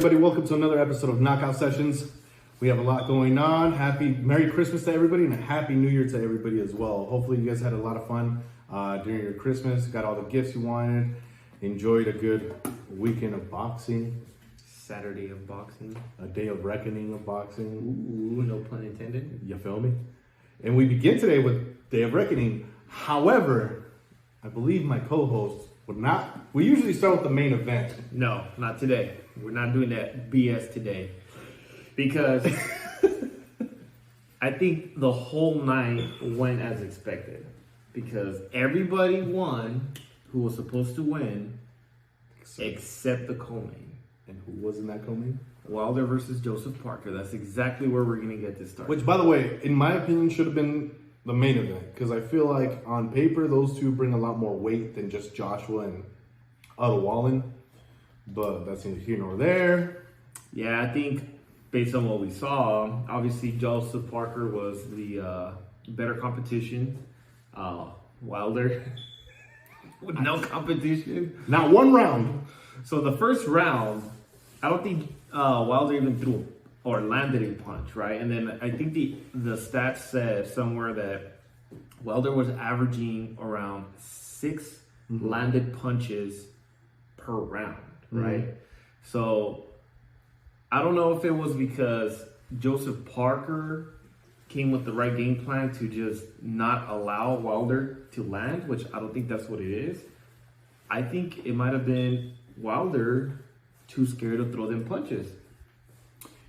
everybody? Welcome to another episode of Knockout Sessions. We have a lot going on. Merry Christmas to everybody and a Happy New Year to everybody as well. Hopefully you guys had a lot of fun during your Christmas, got all the gifts you wanted, enjoyed a good weekend of boxing. Saturday of boxing. A day of reckoning of boxing. Ooh, no pun intended. You feel me? And we begin today with Day of Reckoning. However, I believe my co-host would not. We usually start with the main event. No, not today. We're not doing that BS today. Because I think the whole night went as expected. Because everybody won who was supposed to win except the co-main. And who was in that co-main? Wilder versus Joseph Parker. That's exactly where we're going to get this started. Which, by the way, in my opinion, should have been the main event. Because I feel like on paper, those two bring a lot more weight than just Joshua and Otto Wallen. But that's neither here nor there. Yeah, I think based on what we saw, obviously Joseph Parker was the better competition. Wilder with no competition. Not one round. So the first round, I don't think Wilder even threw or landed a punch, right? And then I think the stats said somewhere that Wilder was averaging around 6 landed punches per round, right? So I don't know if it was because Joseph Parker came with the right game plan to just not allow Wilder to land, which I don't think that's what it is. I think it might have been Wilder too scared to throw them punches.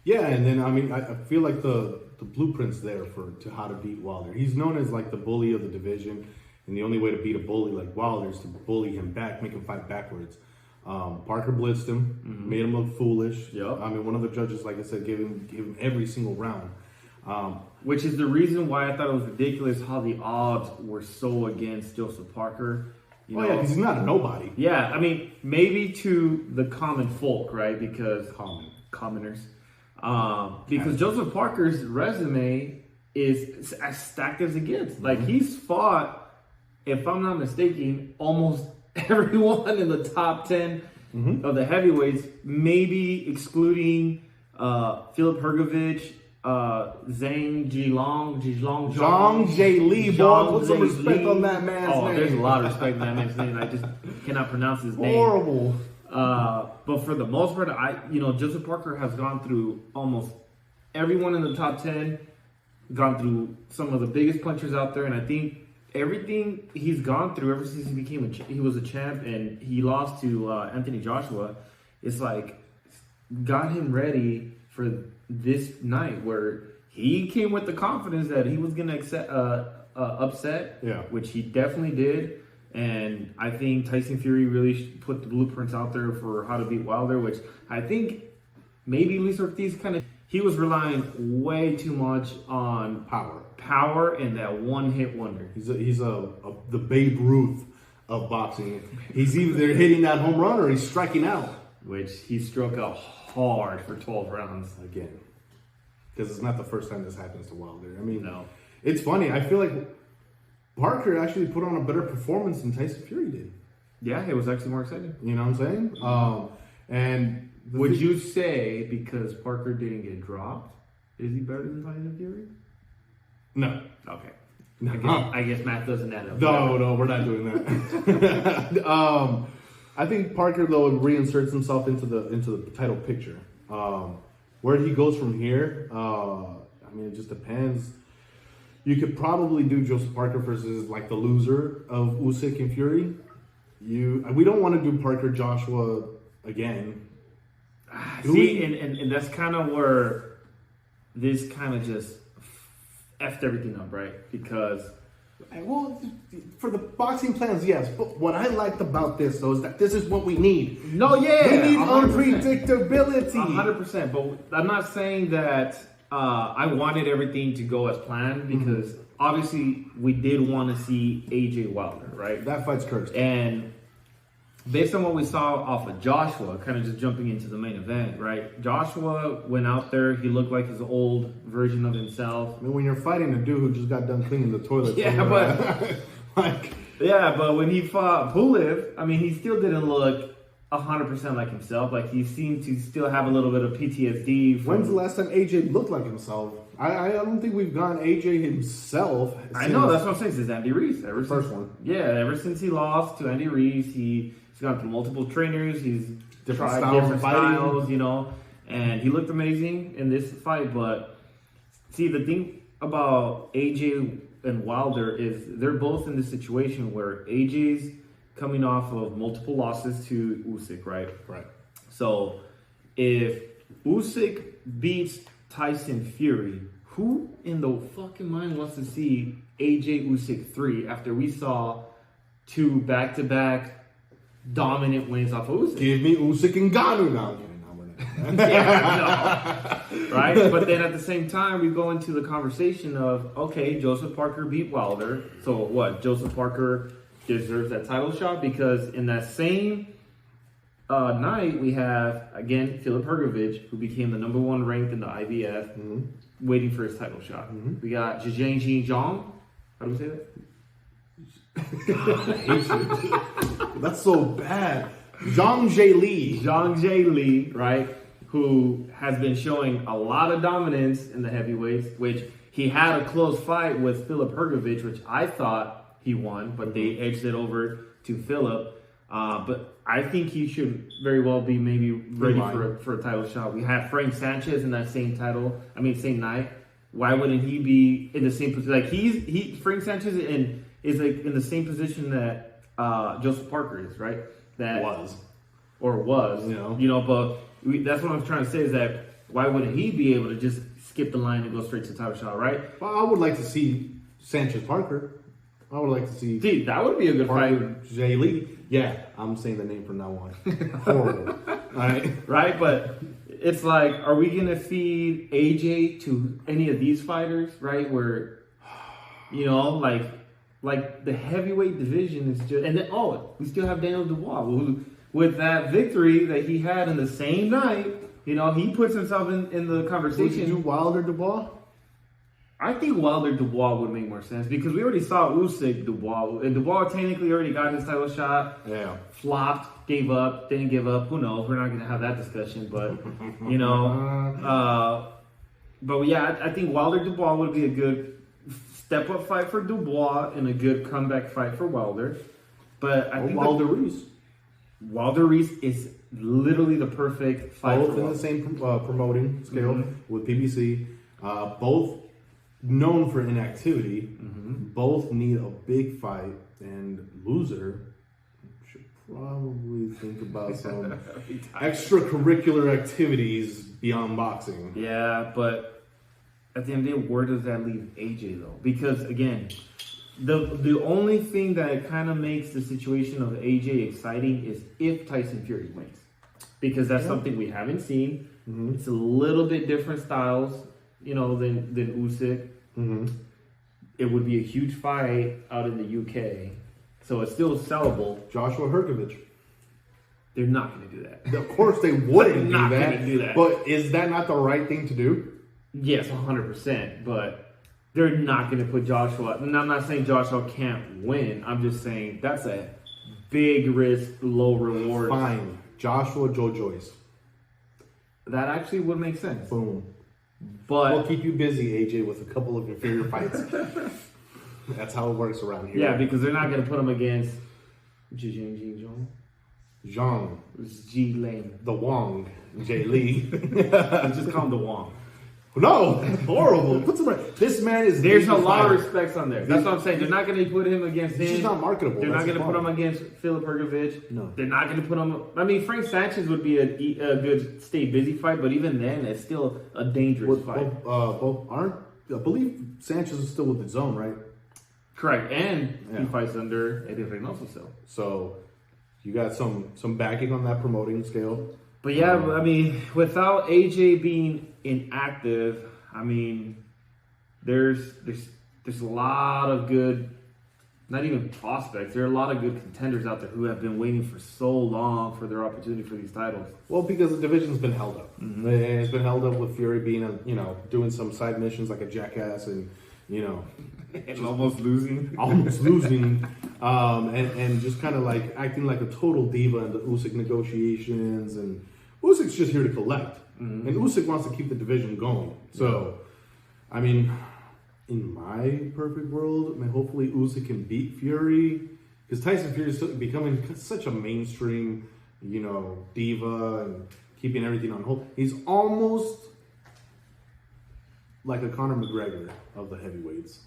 Yeah, and then I feel like the blueprint's there to how to beat Wilder. He's known as like the bully of the division, and the only way to beat a bully like Wilder is to bully him back, make him fight backwards. Parker blitzed him, made him look foolish. Yep. I mean, one of the judges, like I said, gave him every single round. Which is the reason why I thought it was ridiculous how the odds were so against Joseph Parker. Yeah, because he's not a nobody. Yeah, I mean, maybe to the common folk, right? Because commoners. Because Joseph Parker's resume is as stacked as it gets. Like, he's fought, if I'm not mistaken, almost everyone in the top 10 of the heavyweights, maybe excluding Philip Hrgovic, Zhang Jae Lee, boy. Put some respect on that man's name. There's a lot of respect on that man's name. I just cannot pronounce his name. Horrible. But for the most part, Joseph Parker has gone through almost everyone in the top 10, gone through some of the biggest punchers out there, and I think everything he's gone through ever since he was a champ and he lost to Anthony Joshua, it's like got him ready for this night where he came with the confidence that he was going to upset, which he definitely did. And I think Tyson Fury really put the blueprints out there for how to beat Wilder, which I think maybe Luis Ortiz he was relying way too much on power and that one-hit wonder. He's the Babe Ruth of boxing. He's either hitting that home run or he's striking out. Which he struck out hard for 12 rounds. Again. Because it's not the first time this happens to Wilder. I mean, no. It's funny. I feel like Parker actually put on a better performance than Tyson Fury did. Yeah, it was actually more exciting. You know what I'm saying? And would you say because Parker didn't get dropped, is he better than Tyson Fury? No. Okay. No. I guess math doesn't add up. No, we're not doing that. I think Parker though reinserts himself into the title picture. Where he goes from here, it just depends. You could probably do Joseph Parker versus like the loser of Usyk and Fury. We don't want to do Parker Joshua again. And that's kind of where this kind of just effed everything up, right? Because for the boxing plans, yes. But what I liked about this, though, is that this is what we need. No, yeah. We need 100%. unpredictability. 100%. But I'm not saying that I wanted everything to go as planned because obviously we did want to see AJ Wilder, right? That fight's cursed. And based on what we saw off of Joshua, kind of just jumping into the main event, right? Joshua went out there. He looked like his old version of himself. I mean, when you're fighting a dude who just got done cleaning the toilet. Yeah, but when he fought Pulev, I mean, he still didn't look 100% like himself. Like he seemed to still have a little bit of PTSD. When's the last time AJ looked like himself? I don't think we've gotten AJ himself. I know, that's what I'm saying. Since Andy Reese, first one. Yeah, ever since he lost to Andy Reese, he's gone through multiple trainers. He's Different tried styles different of fighting. styles, you know, and he looked amazing in this fight. But see, the thing about AJ and Wilder is they're both in this situation where AJ's coming off of multiple losses to Usyk, right? Right. So if Usyk beats Tyson Fury, who in the fucking mind wants to see AJ Usyk 3 after we saw 2 back-to-back dominant wins off of Usyk? Give me Usyk and Ngannou now. Yeah, no. Right? But then at the same time, we go into the conversation of, okay, Joseph Parker beat Wilder. So what? Joseph Parker deserves that title shot? Because in that same night, we have, again, Filip Hrgović, who became the number 1 ranked in the IBF, waiting for his title shot. We got Zhang Zhang. How do we say that? That's so bad. Zhang Jie Li. Zhang Jie Li, right? Who has been showing a lot of dominance in the heavyweights, which he had a close fight with Filip Hrgović, which I thought he won, but they edged it over to Filip. But I think he should very well be maybe ready for a title shot. We had Frank Sanchez in that same night. Why wouldn't he be in the same position? Like Frank Sanchez is like in the same position that Joseph Parker is, right? That was, you know. But that's what I'm trying to say is that why wouldn't he be able to just skip the line and go straight to the title shot, right? Well, I would like to see Sanchez Parker. I would like to see. See, that would be a good fight. Jay Lee. Yeah, I'm saying the name from now on. Horrible. All right. Right, but it's like, are we gonna feed AJ to any of these fighters? Right, where you know, like the heavyweight division is just, and then we still have Daniel Dubois, who with that victory that he had in the same night, you know, he puts himself in the conversation. Would you do Wilder Dubois? I think Wilder Dubois would make more sense because we already saw Usyk Dubois, and Dubois technically already got his title shot. Yeah. Flopped, gave up, didn't give up. Who knows? We're not going to have that discussion, but you know. But yeah, I think Wilder Dubois would be a good step up fight for Dubois and a good comeback fight for Wilder. But I think Wilder Reese is literally the perfect fight. Both in the same promoting scale with PBC. Both known for inactivity. Both need a big fight, and loser should probably think about some extracurricular activities beyond boxing. Yeah, but at the end of the day, where does that leave AJ though? Because again, the only thing that kind of makes the situation of AJ exciting is if Tyson Fury wins, because that's something we haven't seen. It's a little bit different styles, you know, than Usyk. It would be a huge fight out in the UK, so it's still sellable. Joshua Hrgović. They're not going to do that. Of course, they wouldn't do that. But is that not the right thing to do? Yes, 100%. But they're not going to put Joshua. And I'm not saying Joshua can't win. I'm just saying that's a big risk, low reward. Fine, Joshua Joe Joyce. That actually would make sense. Boom. But we'll keep you busy, AJ, with a couple of inferior fights. That's how it works around here. Yeah, because they're not going to put him against Zhang. G Lane. The Wong. Jay Lee. Just call him the Wong. No, horrible. This man is. There's a lot of respects on there. That's what I'm saying. They're not going to put him against him. He's not marketable. They're not going to put him against Filip Hrgović. No. They're not going to put him. I mean, Frank Sanchez would be a good stay busy fight, but even then, it's still a dangerous fight. I believe Sanchez is still with the zone, right? Correct, and he fights under Eddie Reynoso still. So you got some backing on that promoting scale. But yeah, I mean, without AJ being inactive, I mean, there's a lot of good, not even prospects. There are a lot of good contenders out there who have been waiting for so long for their opportunity for these titles. Well, because the division's been held up. And it's been held up with Fury being doing some side missions like a jackass and and almost losing. and just kind of like acting like a total diva in the Usyk negotiations. And Usyk's just here to collect, and Usyk wants to keep the division going. So, I mean, in my perfect world, I mean, hopefully Usyk can beat Fury, because Tyson Fury is becoming such a mainstream, diva and keeping everything on hold. He's almost like a Conor McGregor of the heavyweights.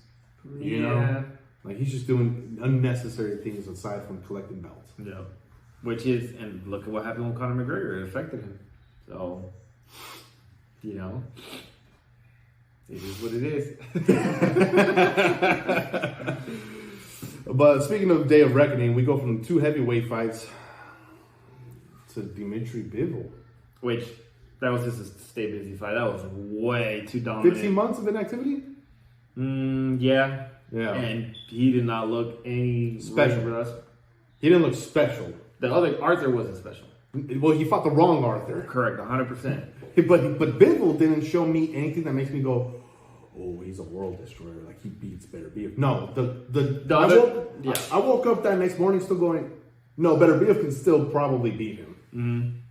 You know? Like, he's just doing unnecessary things aside from collecting belts. Yeah. Which is, and look at what happened with Conor McGregor. It affected him. So, it is what it is. But speaking of Day of Reckoning, we go from 2 heavyweight fights to Dimitri Bivol. Which, that was just a stay busy fight. That was way too dominant. 15 months of inactivity? Yeah. Yeah. And he did not look any special for us. He didn't look special. The other Arthur wasn't special. Well, he fought the wrong Arthur. Correct, 100%. But Bivol didn't show me anything that makes me go, oh, he's a world destroyer. Like, he beats Beterbiev. No, I woke up that next morning still going, no, Beterbiev can still probably beat him.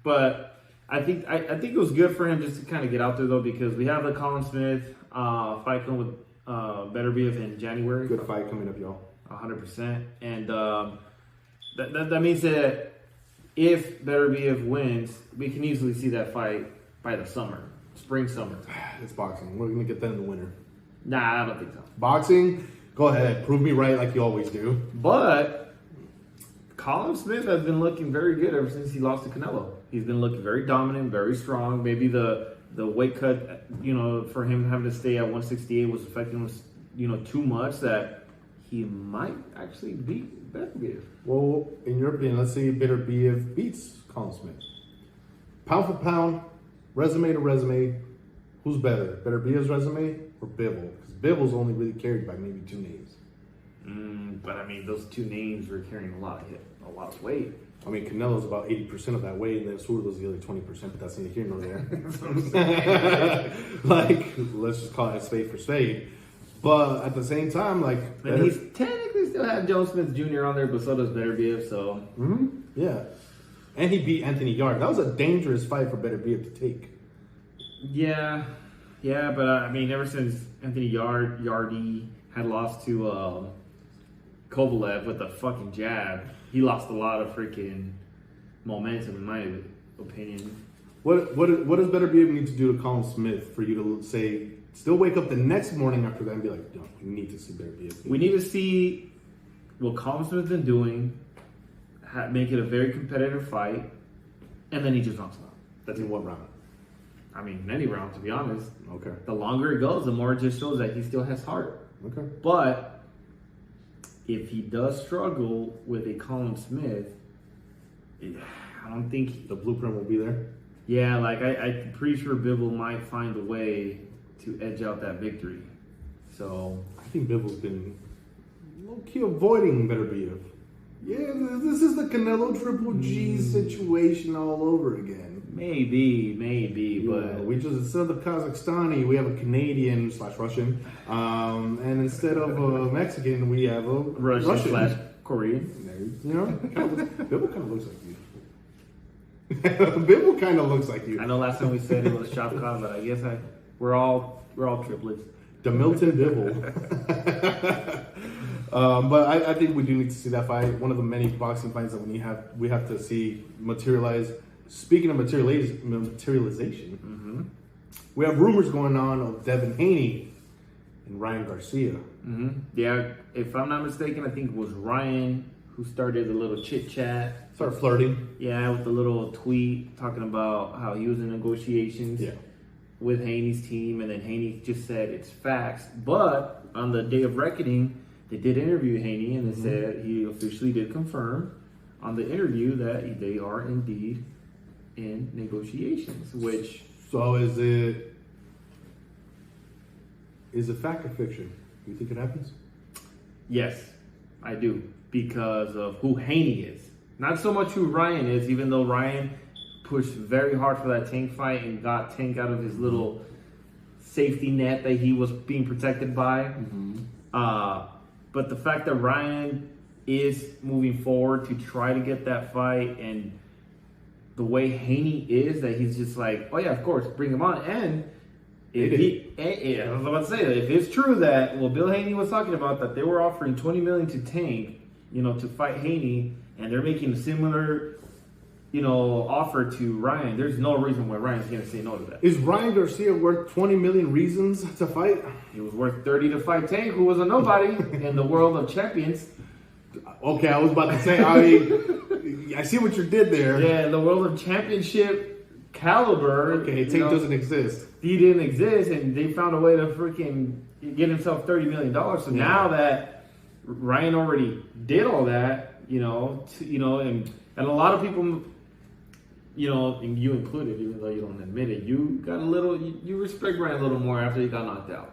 But I think it was good for him just to kind of get out there, though, because we have the Colin Smith fight coming with Beterbiev in January. Good fight coming up, y'all. 100%. And that means that if Beterbiev wins, we can easily see that fight by the summer. Spring-summer. It's boxing. We're going to get that in the winter. Nah, I don't think so. Boxing? Go ahead. Prove me right like you always do. But Colin Smith has been looking very good ever since he lost to Canelo. He's been looking very dominant, very strong. Maybe the weight cut, for him having to stay at 168 was affecting him, too much that he might actually beat Beterbiev. Well, in your opinion, let's say Beterbiev beats Colin Smith. Pound for pound, resume to resume, who's better? Beterbiev's resume or Bivol? Because Bivol's only really carried by maybe 2 names. But I mean, those 2 names were carrying a lot of weight. I mean, Canelo's about 80% of that weight, and then Surdo's the other 20%, but that's neither here nor there. Like, let's just call it spade for spade. But at the same time, like... And he's technically still have Joe Smith Jr. on there, but so does Beterbiev, so... Yeah. And he beat Anthony Yard. That was a dangerous fight for Beterbiev to take. Yeah, but I mean, ever since Anthony Yardy had lost to Kovalev with a fucking jab, he lost a lot of freaking momentum, in my opinion. What does Beterbiev need to do to Colin Smith for you to say, still wake up the next morning after that and be like, no, we need to see Beterbiev? We need to see what Colin Smith's been doing, make it a very competitive fight, and then he just knocks him out. That's in what round? I mean, any round, to be honest. Okay. The longer it goes, the more it just shows that he still has heart. Okay. But if he does struggle with a Colin Smith, I don't think the blueprint will be there. Yeah, like I'm pretty sure Bivol might find a way to edge out that victory. So I think Bivol's been low-key avoiding Beterbiev. Yeah, this is the Canelo Triple G situation all over again. Maybe, but we just, instead of Kazakhstani, we have a Canadian / Russian, and instead of a Mexican, we have a Russian / Korean. Bivol kind of looks like you. Bivol kind of looks like you. I know last time we said it was Shavkat, but I guess we're all triplets. DeMilton Bivol. But I think we do need to see that fight. One of the many boxing fights that we have to see materialize. Speaking of materialization, we have rumors going on of Devin Haney and Ryan Garcia. Yeah, if I'm not mistaken, I think it was Ryan who started the little chit chat. Started flirting. Yeah, with the little tweet talking about how he was in negotiations with Haney's team, and then Haney just said it's facts. But on the Day of Reckoning, they did interview Haney, and they said he officially did confirm on the interview that they are indeed in negotiations. Which so is it fact or fiction? Do you think it happens? Yes, I do, because of who Haney is. Not so much who Ryan is, even though Ryan pushed very hard for that Tank fight and got Tank out of his little safety net that he was being protected by. But the fact that Ryan is moving forward to try to get that fight, and the way Haney is, that he's just like, oh yeah, of course, bring him on. And I was about to say that if it's true that Bill Haney was talking about that they were offering $20 million to Tank, to fight Haney, and they're making a similar, offer to Ryan. There's no reason why Ryan's gonna say no to that. Is Ryan Garcia worth 20 million reasons to fight? He was worth 30 to fight Tank, who was a nobody in the world of champions. Okay, I was about to say, I see what you did there. Yeah, in the world of championship caliber. Okay, Tank doesn't exist. He didn't exist, and they found a way to freaking get himself $30 million. So now that Ryan already did all that, and a lot of people, and you included, even though you don't admit it, you respect Ryan a little more after he got knocked out.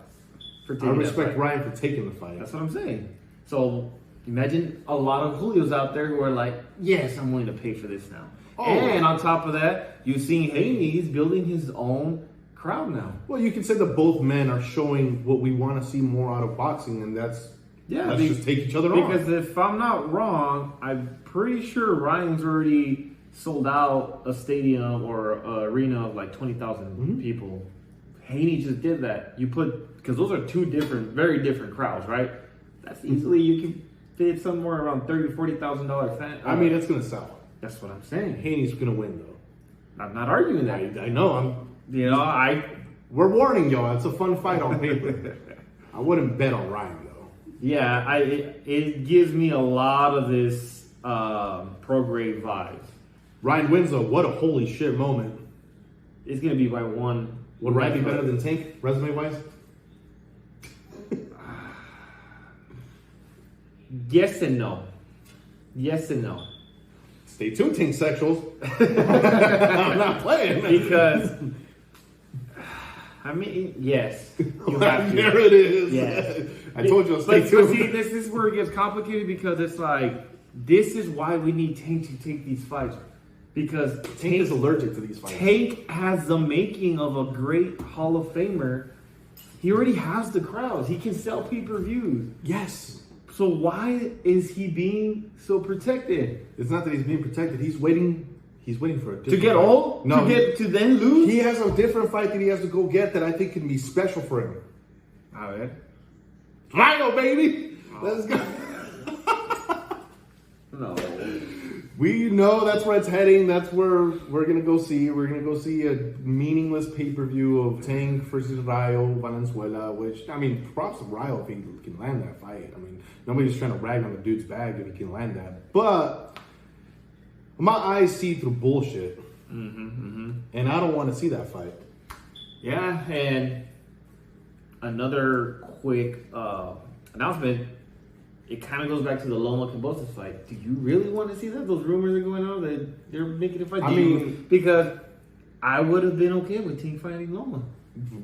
I respect Ryan for taking the fight. That's what I'm saying. So imagine a lot of Julios out there who are like, yes, I'm willing to pay for this now. Oh. And on top of that, you've seen Haney, he's building his own crowd now. Well, you can say that both men are showing what we want to see more out of boxing, and let's just take each other on. Because if I'm not wrong, I'm pretty sure Ryan's already sold out a stadium or an arena of like 20,000 people. Haney just did that. Because those are two very different crowds, right? That's easily, you can fit somewhere around $30,000-$40,000 fan. I mean, it's going to sell. That's what I'm saying. Haney's going to win, though. I'm not arguing that. I know. We're warning y'all. It's a fun fight on paper. I wouldn't bet on Ryan, though. Yeah, it gives me a lot of this pro-grade vibes. Ryan wins, though. What a holy shit moment. It's going to be by one. Would Ryan be better than Tank, resume-wise? Yes and no. Yes and no. Stay tuned, Tank Sexuals. I'm not playing. Because, I mean, yes. You have to. There it is. Yes. I told you, stay tuned. But see, this is where it gets complicated, because it's like, this is why we need Tank to take these fights. Because Tank is allergic to these fights. Tank has the making of a great Hall of Famer. He already has the crowds. He can sell pay-per-views. Yes. So why is he being so protected? It's not that he's being protected. He's waiting for it to get old. No, to then lose. He has a different fight that he has to go get that I think can be special for him. All right, Rhino, baby. Let's go. No. We know that's where it's heading. That's where we're gonna go see. We're gonna go see a meaningless pay-per-view of Tank versus Rayo Valenzuela. Which, I mean, props to Rayo if he can land that fight. I mean, nobody's trying to rag on the dude's bag if he can land that. But my eyes see through bullshit, and I don't want to see that fight. Yeah, and another quick announcement. It kind of goes back to the Loma Cambosos fight. Do you really want to see that? Those rumors are going on that they're making a fight. I mean, because I would have been okay with Tank fighting Loma.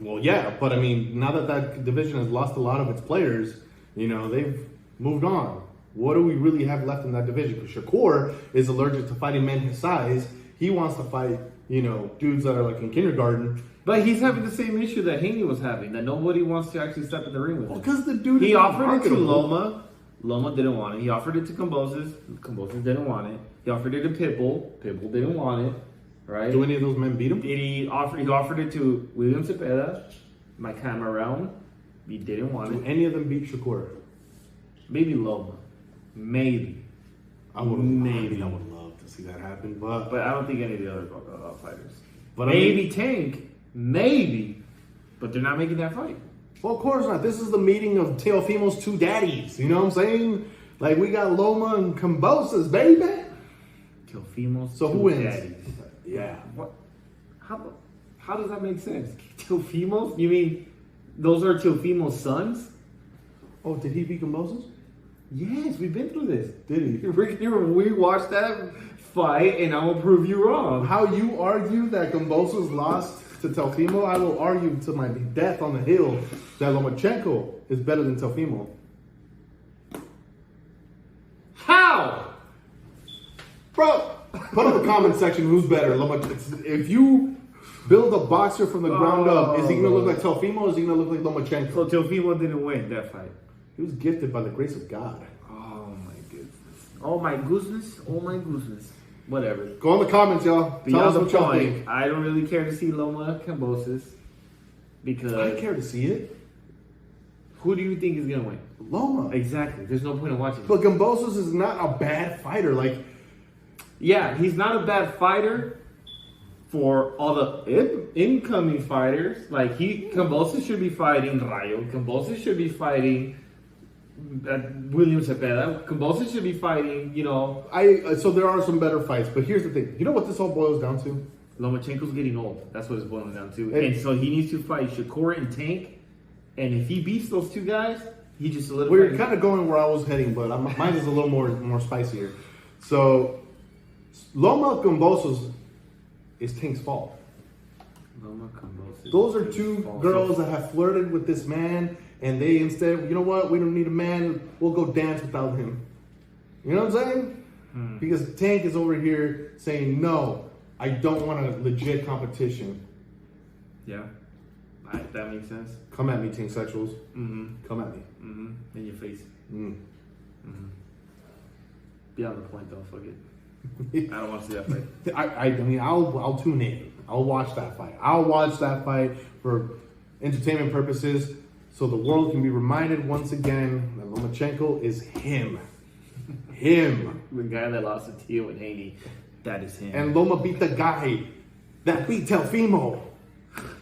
Well, yeah, but I mean, now that division has lost a lot of its players, they've moved on. What do we really have left in that division? Because Shakur is allergic to fighting men his size. He wants to fight, dudes that are like in kindergarten. But he's having the same issue that Haney was having, that nobody wants to actually step in the ring with him. Because the dude he offered it to Loma. Loma didn't want it. He offered it to Cambosos. Cambosos didn't want it. He offered it to Pitbull. Pitbull didn't want it. Right? Do any of those men beat him? He offered it to William Cepeda, my Cameroon. He didn't want it. Do any of them beat Shakur? Maybe Loma. Maybe. I would love to see that happen, but I don't think any of the other fighters. But maybe Tank. Maybe. But they're not making that fight. Well, of course not. This is the meeting of Teofimo's two daddies. You know what I'm saying? Like, we got Loma and Cambosos, baby. Teofimo's so two who wins? Daddies. Yeah. What? How does that make sense? Teofimo's? You mean those are Teofimo's sons? Oh, did he beat Cambosos? Yes, we've been through this. Did he? We watched that fight, and I will prove you wrong. How you argue that Cambosos lost to Teofimo, I will argue to my death on the hill that Lomachenko is better than Teofimo. How? Bro, put in the comment section who's better. If you build a boxer from the ground up, is he going to look like Teofimo or is he going to look like Lomachenko? So Teofimo didn't win that fight. He was gifted by the grace of God. Oh my goodness. Oh my goodness. Oh my goodness. Whatever. Go in the comments, y'all. Tell us what y'all think. I don't really care to see Loma KOSessions because I care to see it. who do you think is gonna win? Loma. Exactly. There's no point in watching. But KOSessions is not a bad fighter. Like, yeah, he's not a bad fighter for all the incoming fighters. Like KOSessions should be fighting Rayo. KOSessions should be fighting William Cepeda. KOSessions should be fighting. so there are some better fights, but here's the thing. You know what this all boils down to? Lomachenko's getting old. That's what it's boiling down to. And so he needs to fight Shakur and Tank. And if he beats those two guys, he just solidifies. We're kind of going where I was heading, but mine is a little more spicier. So Loma KOSessions is Tank's fault. Loma KOSessions. Those are two girls that have flirted with this man, and they instead, you know what? We don't need a man. We'll go dance without him. You know what I'm saying? Because Tank is over here saying, no, I don't want a legit competition. Yeah. That makes sense. Come at me, Tank sexuals. Mm-hmm. Come at me. Mm-hmm. In your face. Mm-hmm. Beyond the point, though. Fuck it. I don't want to see that fight. I mean, I'll tune in. I'll watch that fight. I'll watch that fight for entertainment purposes, so the world can be reminded once again that Lomachenko is him. Him. The guy that lost to Tio and Haney. That is him. And Loma beat the guy that beat Telfimo.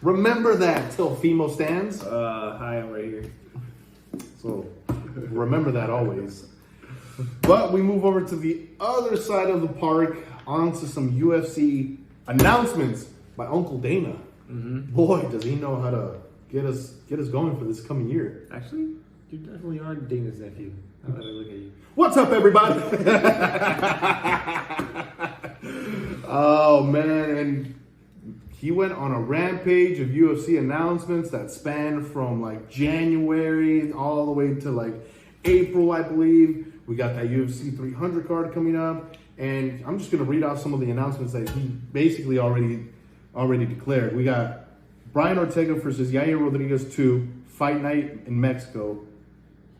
Remember that, Telfimo stands. Hi, I'm right here. So remember that always. But we move over to the other side of the park, onto some UFC announcements by Uncle Dana. Mm-hmm. Boy, does he know how to get us going for this coming year. Actually, you definitely are Dana's nephew. Now that I look at you. What's up, everybody? Oh man, and he went on a rampage of UFC announcements that spanned from like January all the way to like April, I believe. We got that UFC 300 card coming up, and I'm just gonna read out some of the announcements that he basically already declared. We got Brian Ortega versus Yair Rodriguez 2, Fight Night in Mexico.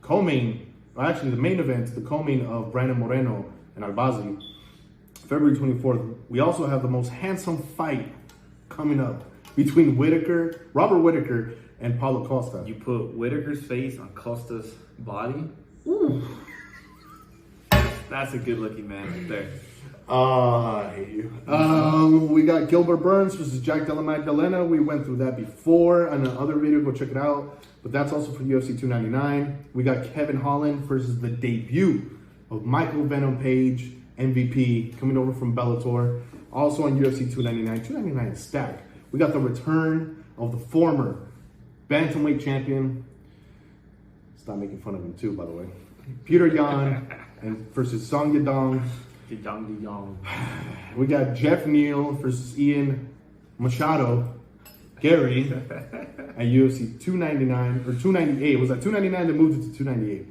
Co-main, actually the main event, the co-main of Brandon Moreno and Albazi, February 24th. We also have the most handsome fight coming up between Robert Whittaker, and Paulo Costa. You put Whittaker's face on Costa's body. Ooh. That's a good looking man right there. I hate you. We got Gilbert Burns versus Jack Della Magdalena. We went through that before in another video. Go check it out. But that's also for UFC 299. We got Kevin Holland versus the debut of Michael Venom Page, MVP, coming over from Bellator. Also on UFC 299. 299 is stacked. We got the return of the former bantamweight champion. Stop making fun of him too, by the way. Peter Yan and versus Song Yadong. We got Jeff Neal versus Ian Machado. Gary at UFC 299 or 298. It was at 299 that moved it to 298.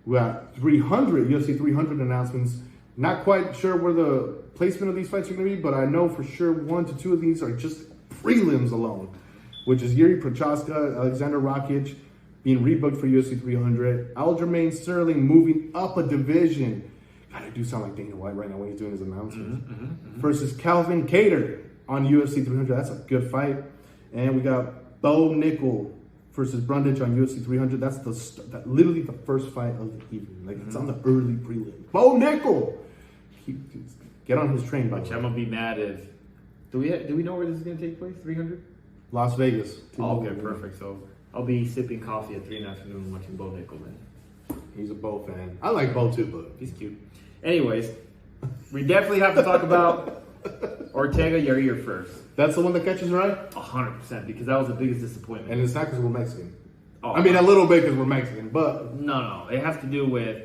We got 300 UFC 300 announcements. Not quite sure where the placement of these fights are going to be, but I know for sure 1 to 2 of these are just prelims alone, which is Yuri Prochaska, Alexander Rakic being rebooked for UFC 300, Aljamain Sterling moving up a division. God, I do sound like Dana White right now when he's doing his announcements. Versus Calvin Kattar on UFC 300. That's a good fight. And we got Bo Nickel versus Brundage on UFC 300. That's literally the first fight of the evening. Like it's on the early prelim. Bo Nickel, get on his train, buddy. I'm gonna be mad if. Do we know where this is gonna take place? 300. Las Vegas. Oh, okay, perfect. So I'll be sipping coffee at 3 in the afternoon watching Bo Nickel then. He's a Bo fan. I like Bo too, but he's cute. Anyways, we definitely have to talk about Ortega Yair first. That's the one that catches your eye? 100%, because that was the biggest disappointment. And it's not because we're Mexican. Oh, I mean, a little bit because we're Mexican, but... No. It has to do with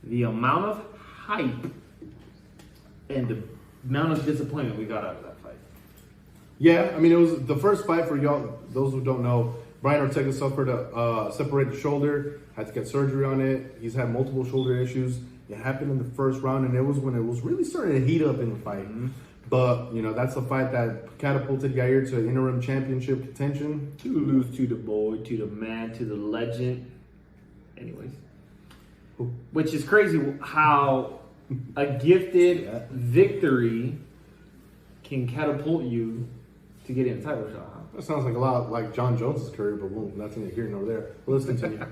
the amount of hype and the amount of disappointment we got out of that fight. Yeah, I mean, it was the first fight for y'all. Those who don't know, Brian Ortega suffered a separated shoulder, had to get surgery on it. He's had multiple shoulder issues. It happened in the first round, and it was when it was really starting to heat up in the fight. Mm-hmm. But, that's a fight that catapulted Yair to interim championship contention. To lose to the boy, to the man, to the legend. Anyways. Which is crazy how a gifted victory can catapult you to get in a title shot. Huh? That sounds like a lot like John Jones' career, but that's neither here nor there. Well, let's continue.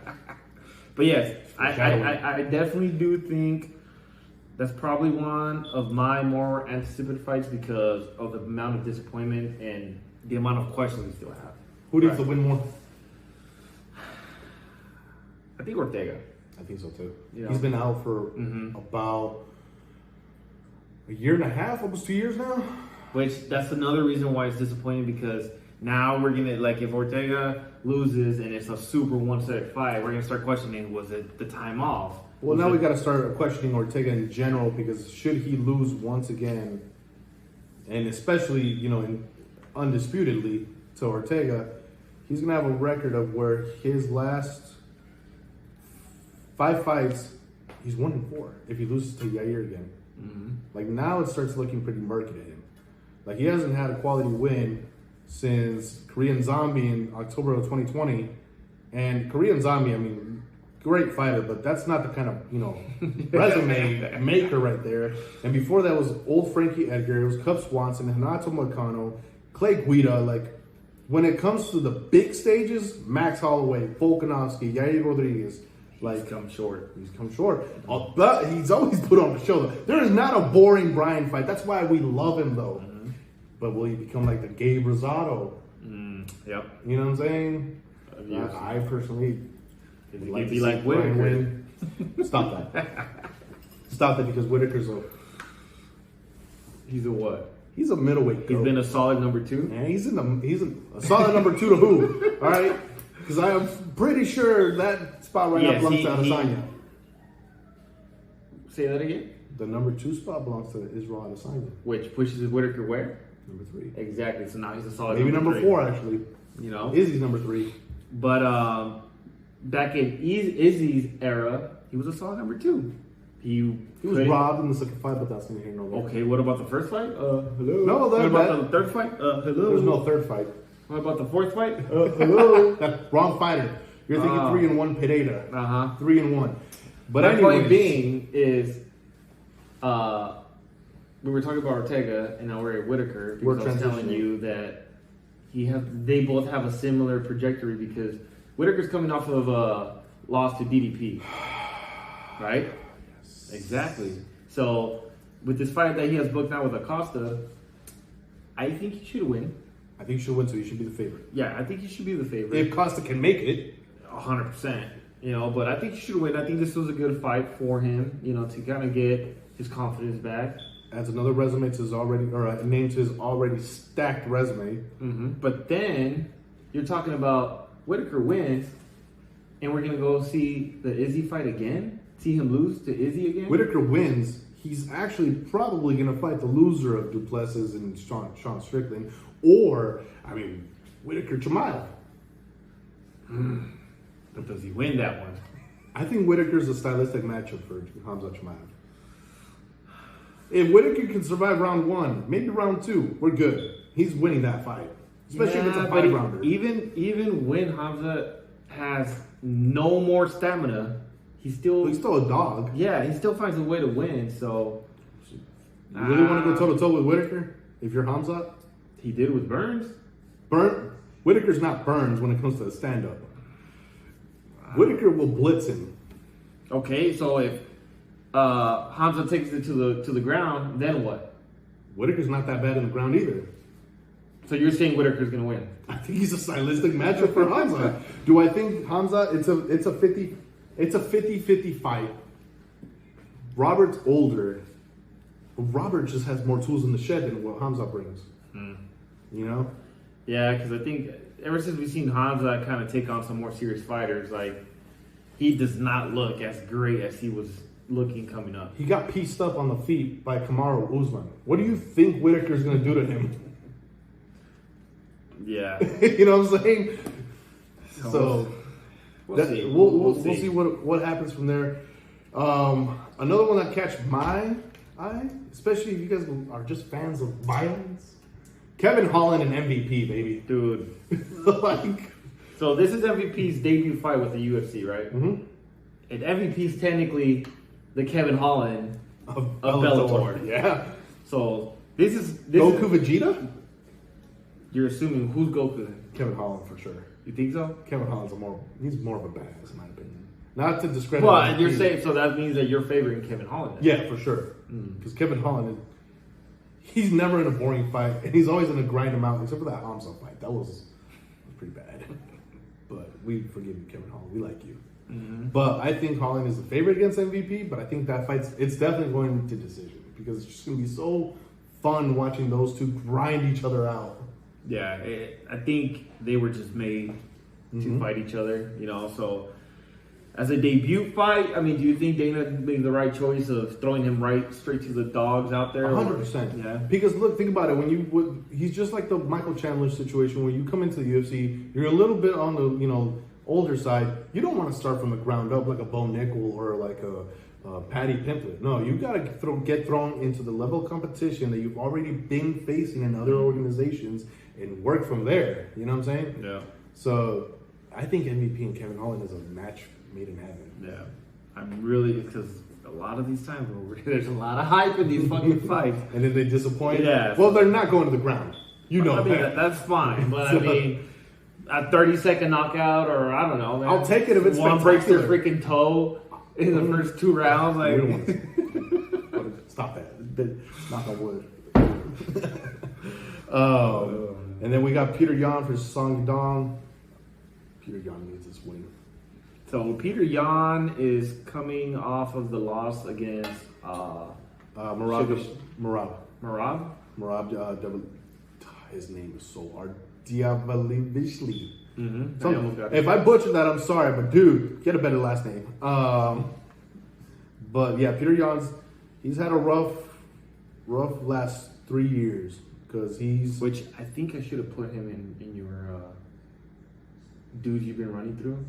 But yes, I definitely do think that's probably one of my more anticipated fights because of the amount of disappointment and the amount of questions we still have. Who needs to win more? I think Ortega. I think so too. You know? He's been out for about a year and a half, almost 2 years now. Which that's another reason why it's disappointing because now we're gonna like if Ortega loses and it's a super one-sided fight, we're gonna start questioning was it the time off? Well, now we got to start questioning Ortega in general because should he lose once again, and especially undisputedly to Ortega, he's gonna have a record of where his last 5 fights, he's 1-4 if he loses to Yair again. Like now it starts looking pretty murky to him. Like he hasn't had a quality win since Korean Zombie in October of 2020. And Korean Zombie, I mean, great fighter, but that's not the kind of, resume maker right there. And before that was old Frankie Edgar, it was Cub Swanson, Hanato Moicano, Clay Guida. Like when it comes to the big stages, Max Holloway, Volkanovski, Yair Rodriguez, like He's come short. But he's always put on the show. Though. There is not a boring Brian fight. That's why we love him, though. But will he become like the Gabe Rosado? Yep. You know what I'm saying? I personally would like to see Brian win. Stop that. Stop that because Whitaker's He's a what? He's a middleweight. He's been a solid number 2. Man, he's a solid number 2 to who? All right, because I am pretty sure that spot right now belongs to Adesanya. Say that again. The number 2 spot belongs to Israel Adesanya. Which pushes Whitaker where? Number 3. Exactly. So now he's a solid. Maybe number 4 actually. Izzy's number 3. But back in Izzy's era, he was a solid number 2. He was robbed in the second fight, but that's neither here nor there. Okay, what about the first fight? Hello. No, what about the third fight? Hello. There's no third fight. What about the fourth fight? Hello. Wrong fighter. You're thinking 3-1 Pereira. 3-1. But my point being is, we were talking about Ortega, and now we're at Whitaker because I was telling you that they both have a similar trajectory because Whitaker's coming off of a loss to DDP, right? Yes. Exactly. So with this fight that he has booked now with Acosta, I think he should win. I think he should win, so he should be the favorite. Yeah, I think he should be the favorite. If Costa can make it, 100%. But I think he should win. I think this was a good fight for him, to kind of get his confidence back. Adds another resume to his name to his already stacked resume. But then you're talking about Whitaker wins, and we're gonna go see the Izzy fight again. See him lose to Izzy again. Whitaker wins. He's actually probably gonna fight the loser of Duplessis and Sean Strickland, or Whitaker Chimaev. But does he win that one? I think Whitaker's a stylistic matchup for Hamza Chimaev. If Whitaker can survive round 1, maybe round 2, we're good. He's winning that fight. Especially if it's a 5-rounder. Even when Hamza has no more stamina, he's still a dog. Yeah, he still finds a way to win, so you really want to go toe-to-toe with Whitaker if you're Hamza? He did with Burns. Whitaker's not Burns when it comes to the stand-up. Whitaker will blitz him. Okay, so if Hamza takes it to the ground, then what? Whitaker's not that bad in the ground either. So you're saying Whitaker's gonna win? I think he's a stylistic matchup for Hamza. Do I think Hamza? It's a 50-50 fight. Robert's older, but Robert just has more tools in the shed than what Hamza brings. Yeah, because I think ever since we've seen Hamza kind of take on some more serious fighters, like he does not look as great as he was looking coming up. He got pieced up on the feet by Kamaru Usman. What do you think Whitaker's going to do to him? Yeah. You know what I'm saying? So we'll see what happens from there. Another one that catch my eye, especially if you guys are just fans of violence, Kevin Holland and MVP, baby. Dude. Like, so this is MVP's debut fight with the UFC, right? Mm-hmm. And MVP's technically the Kevin Holland of Bellator. Yeah. So this is Goku Vegeta? You're assuming who's Goku? Kevin Holland for sure. You think so? Kevin Holland's he's more of a badass in my opinion. Not to discredit. Well, and you're saying so that means that you're favoring Kevin Holland. Then. Yeah, for sure. Because Kevin Holland he's never in a boring fight, and he's always in a grind him out, except for that Hamza fight. That was pretty bad. But we forgive you, Kevin Holland. We like you. Mm-hmm. But I think Holland is the favorite against MVP. But I think that it's definitely going to decision because it's just going to be so fun watching those two grind each other out. Yeah, I think they were just made to fight each other. So. As a debut fight, I mean, do you think Dana made the right choice of throwing him straight to the dogs out there? 100%. Yeah. Because look, think about it. He's just like the Michael Chandler situation where you come into the UFC, you're a little bit on the older side. You don't want to start from the ground up like a Bo Nickel or like a Patty Pimblett. No, you got to get thrown into the level of competition that you've already been facing in other organizations and work from there. You know what I'm saying? Yeah. So I think MVP and Kevin Holland is a match made in heaven. Yeah, I'm really because a lot of these times there's a lot of hype in these fucking fights, and then they disappoint. Yeah. Well, they're not going to the ground. I mean that's fine, but I mean, a 30-second knockout or I don't know. Man, I'll take it if it's one breaks their freaking toe in the first 2 rounds. Like, stop that. Knock on wood. And then we got Peter Yan for Song Yadong. Peter Yan needs this win. So Peter Yan is coming off of the loss against Merab. His name is so hard. Diabalivishli. If I butchered that, I'm sorry, but dude, get a better last name. But yeah, Peter Yan's he's had a rough last 3 years because which I think I should have put him in your dude you've been running through.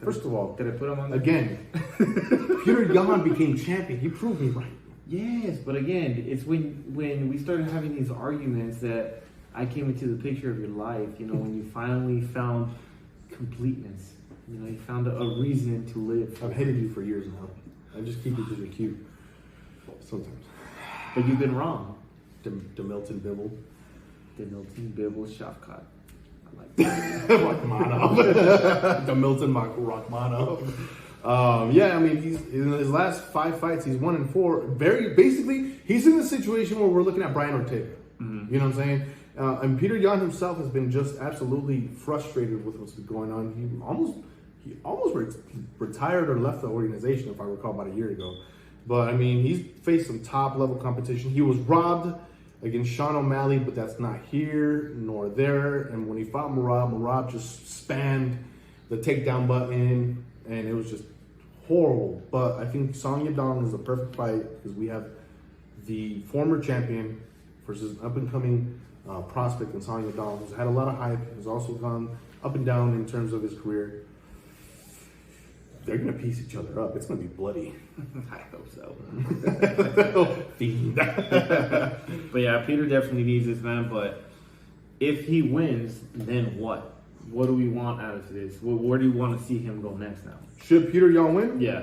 First of all, did I put him on there? Again, Peter Yan became champion. He proved me right. Yes, but again, it's when we started having these arguments that I came into the picture of your life. When you finally found completeness. You found a reason to live. I've hated you for years now. I just keep it because you're cute. Sometimes. But you've been wrong. DeMilton Bibble. DeMilton Bibble Shafkat. Rachmanov. The Milton Rachmanov. Yeah, I mean, he's in his last 5 fights, he's 1-4. Basically, he's in the situation where we're looking at Brian Ortega. You know what I'm saying? And Peter Yan himself has been just absolutely frustrated with what's been going on. He almost retired or left the organization, if I recall, about a year ago. But I mean, he's faced some top level competition. He was robbed against Sean O'Malley, but that's not here nor there. And when he fought Merab just spammed the takedown button, and it was just horrible. But I think Song Yadong is the perfect fight because we have the former champion versus an up-and-coming prospect in Song Yadong, who's had a lot of hype, has also gone up and down in terms of his career. They're going to piece each other up. It's going to be bloody. I hope so. Fiend. But yeah, Peter definitely needs this, man. But if he wins, then what? What do we want out of this? Where do you want to see him go next now? Should Peter Yan win? Yeah.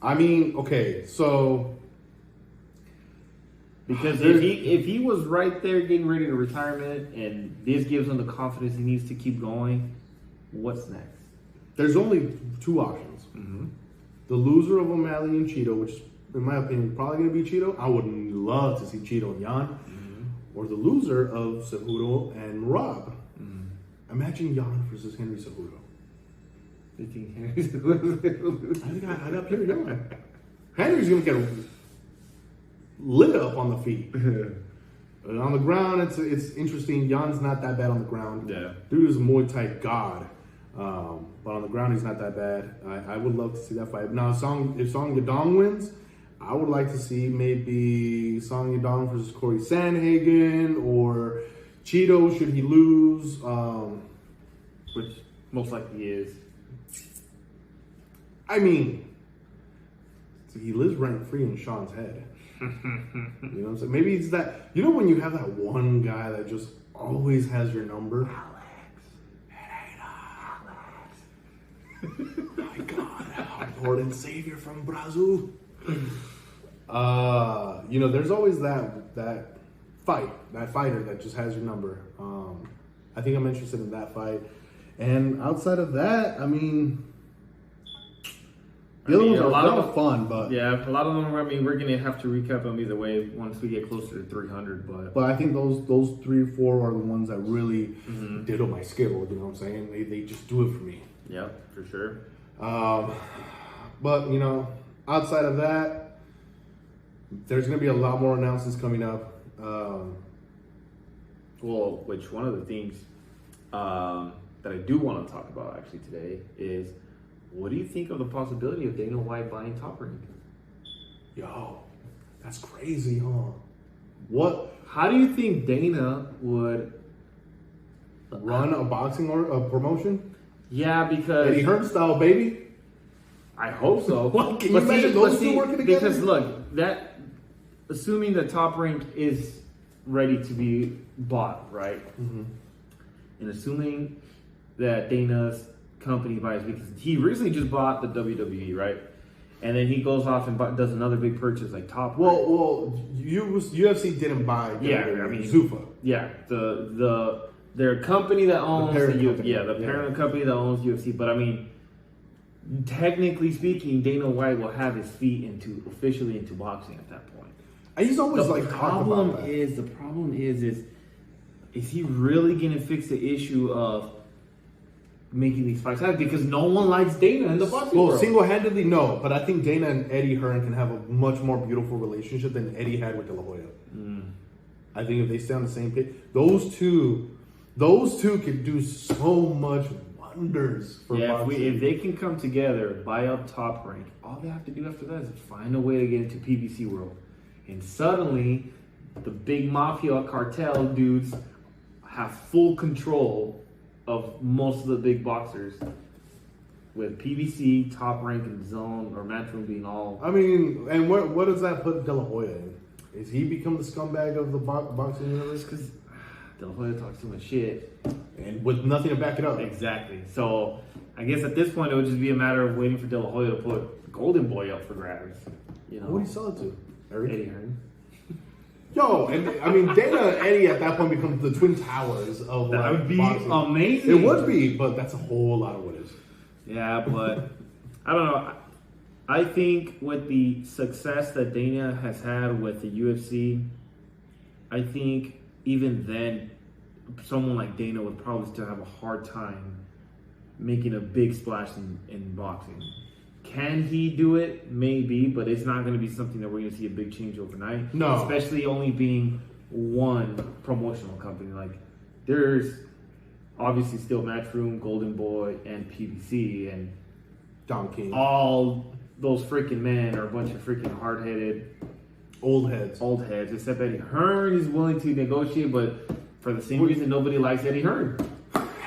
I mean, okay, so... Because if he was right there getting ready to retirement and this gives him the confidence he needs to keep going, what's next? There's only 2 options. The loser of O'Malley and Cheeto, which in my opinion is probably going to be Cheeto. I would love to see Cheeto and Yan. Or the loser of Cejudo and Merab. Imagine Yan versus Henry Cejudo. You think Henry Cejudo? I got Peter Yan. Henry's going to get lit up on the feet. And on the ground, it's interesting. Jan's not that bad on the ground. Yeah. Dude is a Muay Thai god. But on the ground, he's not that bad. I would love to see that fight. Now, if Song Yadong wins, I would like to see maybe Song Yadong versus Corey Sandhagen or Cheeto should he lose. Which most likely is. I mean, he lives rent free in Sean's head. You know what I'm saying? Maybe it's that, when you have that one guy that just always has your number. My God, our Lord and Savior from Brazil. There's always that fighter that just has your number. I think I'm interested in that fight. And outside of that, I mean, the other ones are fun, but yeah, a lot of them. I mean, we're gonna have to recap them either way once we get closer to 300. But I think those 3 or 4 are the ones that really diddle my skittle. You know what I'm saying? They just do it for me. Yeah, for sure. But outside of that, there's gonna be a lot more announcements coming up. Well, which one of the things that I do want to talk about actually today is, what do you think of the possibility of Dana White buying Top Rank? Yo, that's crazy, huh? What? How do you think Dana would run a boxing or a promotion? Yeah, because Eddie Hearn style, baby. I hope so. What? Can you imagine those two working together? Because look, that assuming that Top Rank is ready to be bought, right? Mm-hmm. And assuming that Dana's company buys, because he recently just bought the WWE, right? And then he goes off and does another big purchase like Top Rank. Well, UFC didn't buy WWE. Yeah, I mean Zuffa. Yeah, their company that owns the company. parent company that owns UFC. But I mean, technically speaking, Dana White will have his feet officially into boxing at that point. He's always The problem is he really gonna fix the issue of making these fights happen? Because no one likes Dana in the boxing world. Single-handedly, no. But I think Dana and Eddie Hearn can have a much more beautiful relationship than Eddie had with De La Hoya. I think if they stay on the same page, those two could do so much wonders for boxing. If they can come together, buy up Top Rank, all they have to do after that is find a way to get into PBC world. And suddenly, the big mafia cartel dudes have full control of most of the big boxers, with PBC, Top Rank, and Zone or Matchroom being all. I mean, and what does that put De La Hoya in? Is he become the scumbag of the boxing universe? Because De La Hoya talks too much shit, and with nothing to back it up. Exactly. So I guess at this point it would just be a matter of waiting for De La Hoya to put Golden Boy up for grabs. Who would he sell it to? Eddie Hearn. Yo, and I mean, Dana and Eddie at that point become the twin towers of that would be boxing. amazing. It would be, but that's a whole lot of what is. Yeah, but I don't know. I think with the success that Dana has had with the UFC, I think even then, someone like Dana would probably still have a hard time making a big splash in boxing. Can he do it? Maybe, but it's not going to be something that we're going to see a big change overnight. No. Especially only being one promotional company. Like, there's obviously still Matchroom, Golden Boy, and PBC, and Don King. All those freaking men are a bunch of freaking hard-headed old heads. Except Eddie Hearn is willing to negotiate, but for the same reason nobody likes Eddie Hearn.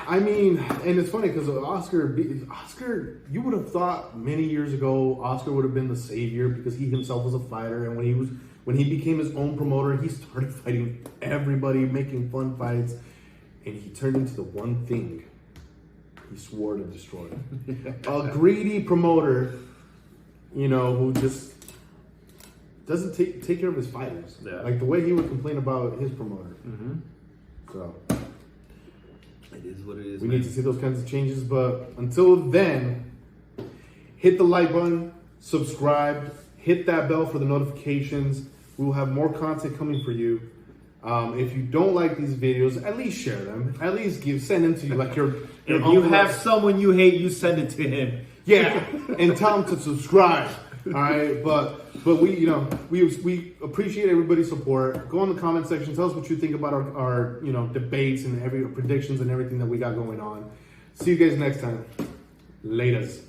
I mean, and it's funny because Oscar, you would have thought many years ago Oscar would have been the savior because he himself was a fighter, and when he became his own promoter, he started fighting everybody, making fun fights, and he turned into the one thing he swore to destroy. A greedy promoter, who just doesn't take care of his fighters. Yeah. Like the way he would complain about his promoter. Mm-hmm. So it is what it is. We need to see those kinds of changes, but until then, hit the like button, subscribe, hit that bell for the notifications. We will have more content coming for you. If you don't like these videos, at least share them. At least send them to you like your if you have someone you hate, you send it to him. Yeah, and tell them to subscribe. All right, but we appreciate everybody's support. Go in the comment section, tell us what you think about our debates and predictions and everything that we got going on. See you guys next time. Laters.